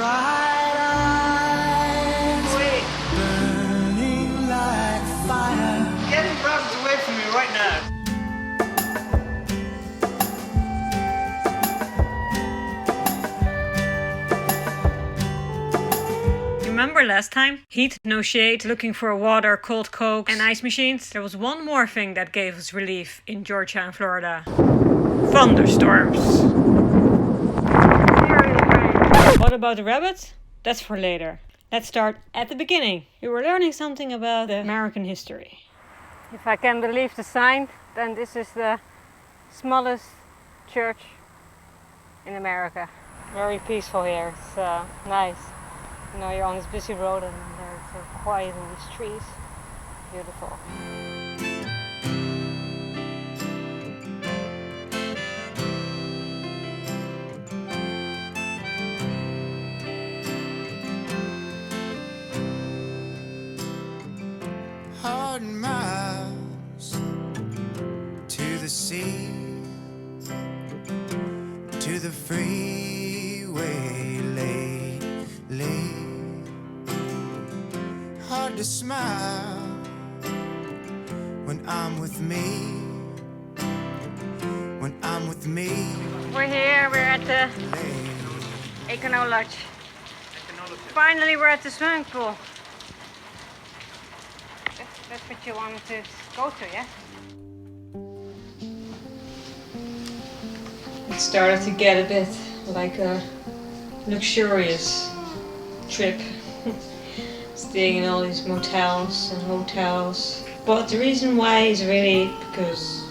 bright eyes, Wait, burning like fire. get him rocks away from me right now. Remember last time? Heat, no shade, looking for water, cold cokes and ice machines. There was one more thing that gave us relief in Georgia and Florida. Thunderstorms. What about the rabbits? That's for later. Let's start at the beginning. We were learning something about the American history. If I can believe the sign, then this is the smallest church in America. Very peaceful here. It's nice. You know, you're on this busy road and it's so quiet in these trees. Beautiful. Hard miles to the sea, to the freeway lately. Hard to smile when I'm with me. When I'm with me. We're here, we're at the Econo Lodge. Finally, we're at the swimming pool. That's what you wanted to go to, yeah? It started to get a bit like a luxurious trip. Staying in all these motels and hotels. But the reason why is really because,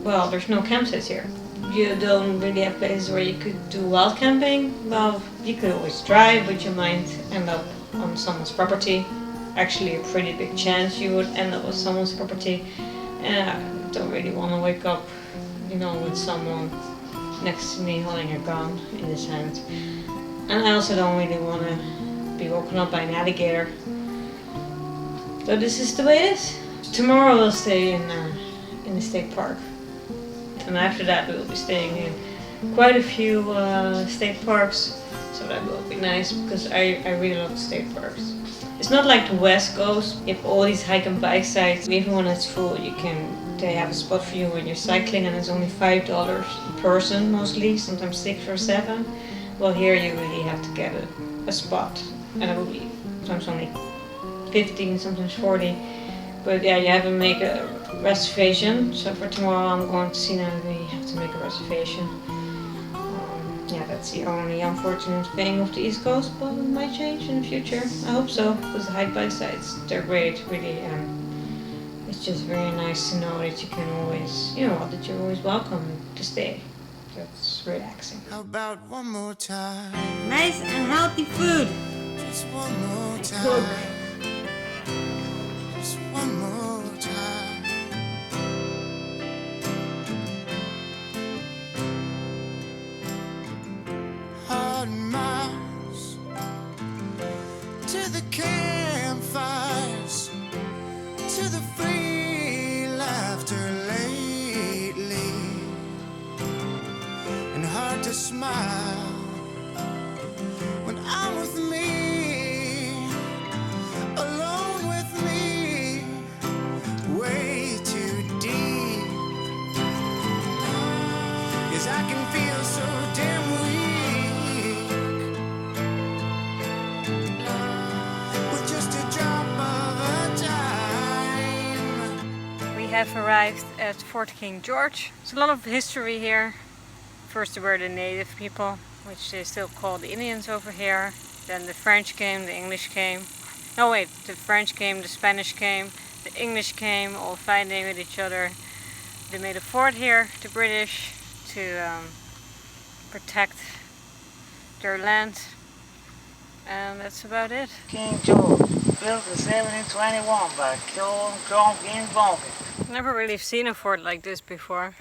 well, there's no campsites here. You don't really have places where you could do wild camping. Well, you could always drive, but you might end up on someone's property. Actually, a pretty big chance you would end up with someone's property. And I don't really want to wake up, you know, with someone next to me holding a gun in his hand. And I also don't really want to be woken up by an alligator. So this is the way it is. Tomorrow we'll stay in the state park. And after that we'll be staying in quite a few state parks. So that will be nice because I really love state parks. It's not like the West Coast. You have all these hike and bike sites. Even when it's full, they have a spot for you when you're cycling, and it's only $5 a person mostly, sometimes 6 or 7. Well, here you really have to get a spot, and it will be sometimes only 15, sometimes 40. But yeah, you have to make a reservation. So for tomorrow, I'm going to see now that we have to make a reservation. Yeah, that's the only unfortunate thing of the East Coast, but it might change in the future. I hope so, because the hike bike sites, they're great, really. It's just very nice to know that you can always, you know, that you're always welcome to stay. That's relaxing. How about one more time? Nice and healthy food. Just one more time. Cook. Just one more time. Hard miles to the campfires, to the free laughter lately, and hard to smile when I'm with me, alone with me, way too deep, 'cause I can feel so damn weak with just a drop of a dime. We have arrived at Fort King George. There's a lot of history here. First there were the native people, which they still call the Indians over here. Then the French came, the English came. No wait, the French came, the Spanish came, the English came, all fighting with each other. They made a fort here, the British, to protect their land. And that's about it. King George, built in 1721 by John Greenway. Never really seen a fort like this before.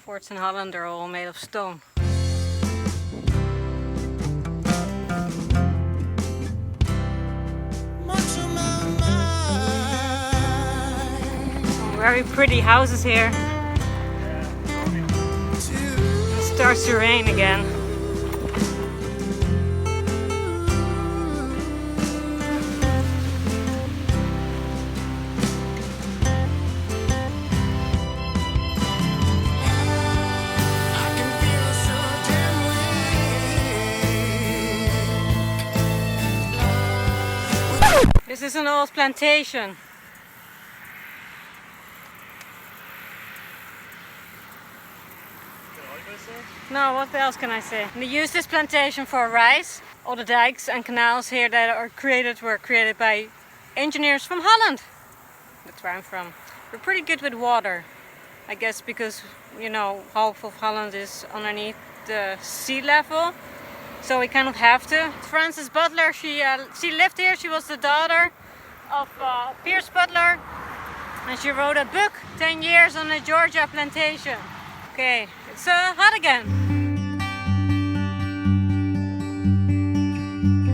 Forts in Holland are all made of stone. Much on my mind. Very pretty houses here. It starts to rain again. This is an old plantation. No, what else can I say? They use this plantation for rice. All the dikes and canals here that are created were created by engineers from Holland. That's where I'm from. We're pretty good with water. I guess because, you know, half of Holland is underneath the sea level. So we kind of have to. Frances Butler, she lived here. She was the daughter of Pierce Butler. And she wrote a book, 10 years on the Georgia plantation. Okay, it's hot again.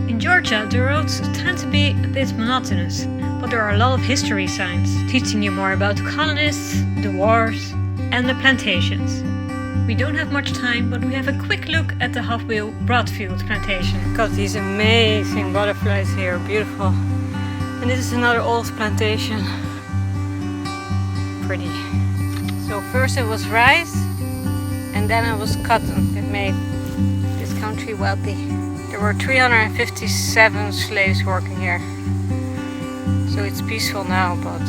In Georgia, the roads tend to be a bit monotonous, but there are a lot of history signs teaching you more about the colonists, the wars, and the plantations. We don't have much time, but we have a quick look at the half-wheel Broadfield plantation. Got these amazing butterflies here, beautiful. And this is another old plantation. Pretty. So first it was rice, and then it was cotton that made this country wealthy. There were 357 slaves working here. So it's peaceful now, but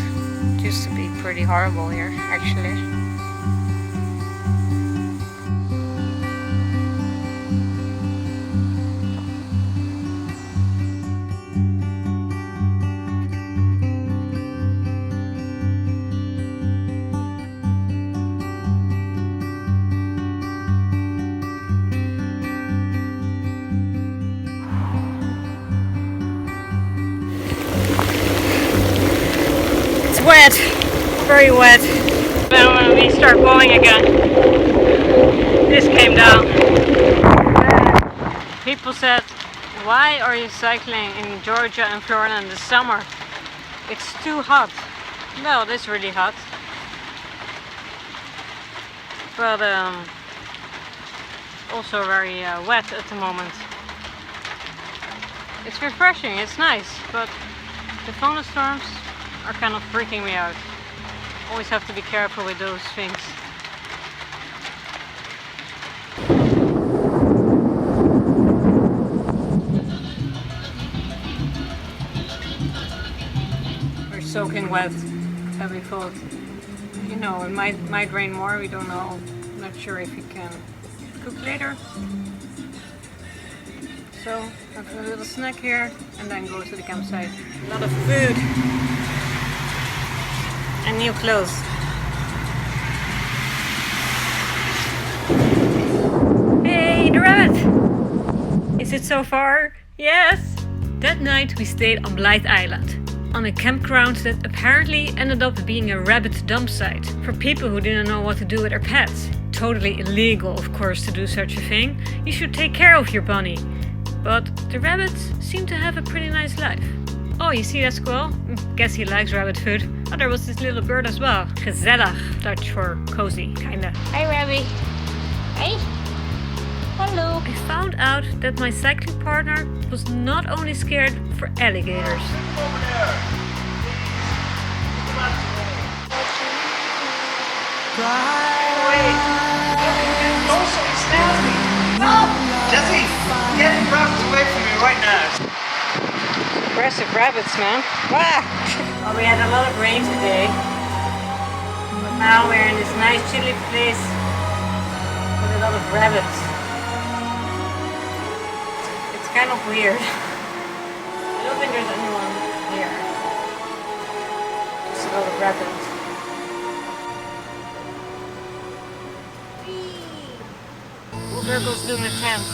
it used to be pretty horrible here, actually. Wet, very wet. Then when we start going again, this came down. People said, why are you cycling in Georgia and Florida in the summer? It's too hot. Well, it is really hot. But also very wet at the moment. It's refreshing, it's nice, but the thunderstorms are kind of freaking me out. Always have to be careful with those things. We're soaking wet, have we thought. You know, it might rain more, we don't know. Not sure if we can cook later. So, have a little snack here and then go to the campsite. A lot of food. And new clothes. Hey, the rabbit! Is it so far? Yes! That night we stayed on Blythe Island, on a campground that apparently ended up being a rabbit dump site for people who didn't know what to do with their pets. Totally illegal, of course, to do such a thing. You should take care of your bunny. But the rabbits seem to have a pretty nice life. Oh, you see that squirrel? Guess he likes rabbit food. Oh, there was this little bird as well. Gezellig, Dutch for cozy, kinda. Hi, Rabbi. Hey. Hello. I found out that my cycling partner was not only scared for alligators. Wait. Also, Snappy. No! Jesse, get the rabbits away from me right now. Aggressive rabbits, man. Ah! Well, we had a lot of rain today, but now we're in this nice chilly place with a lot of rabbits. It's kind of weird. I don't think there's anyone here. Just a lot of rabbits. Fergal's doing a tent.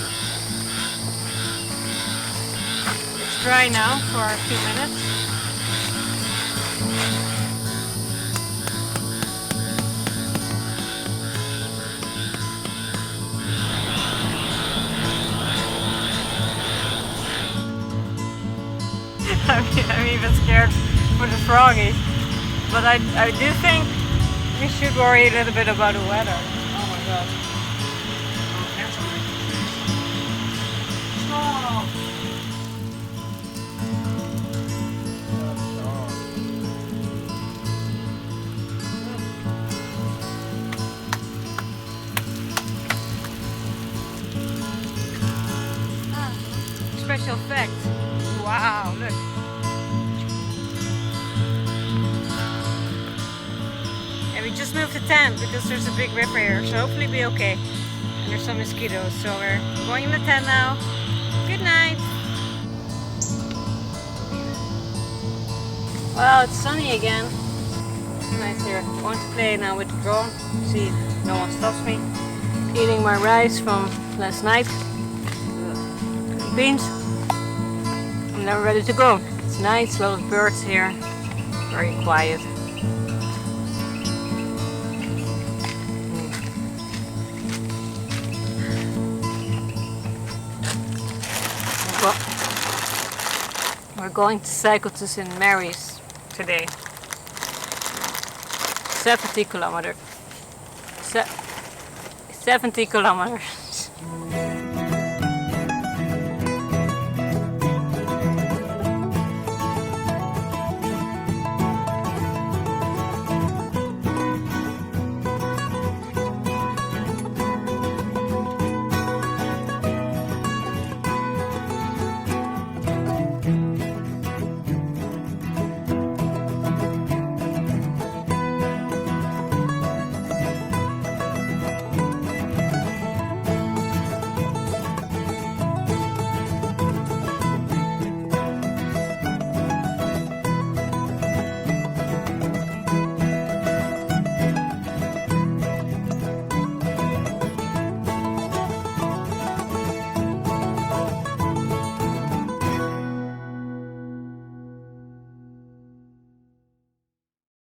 It's dry now for a few minutes. I'm even scared for the froggy, but I do think we should worry a little bit about the weather. Oh my god. Special effect. Wow, look. move the tent because there's a big river here, so hopefully it'll be okay. And there's some mosquitoes, so we're going in the tent now. Good night. Well, it's sunny again. Nice here. I'm going to play now with the drone. See if no one stops me. Eating my rice from last night. Beans. I'm now ready to go. It's nice, a lot of birds here. Very quiet. We're going to cycle to St. Mary's today. 70 kilometers. 70 kilometers.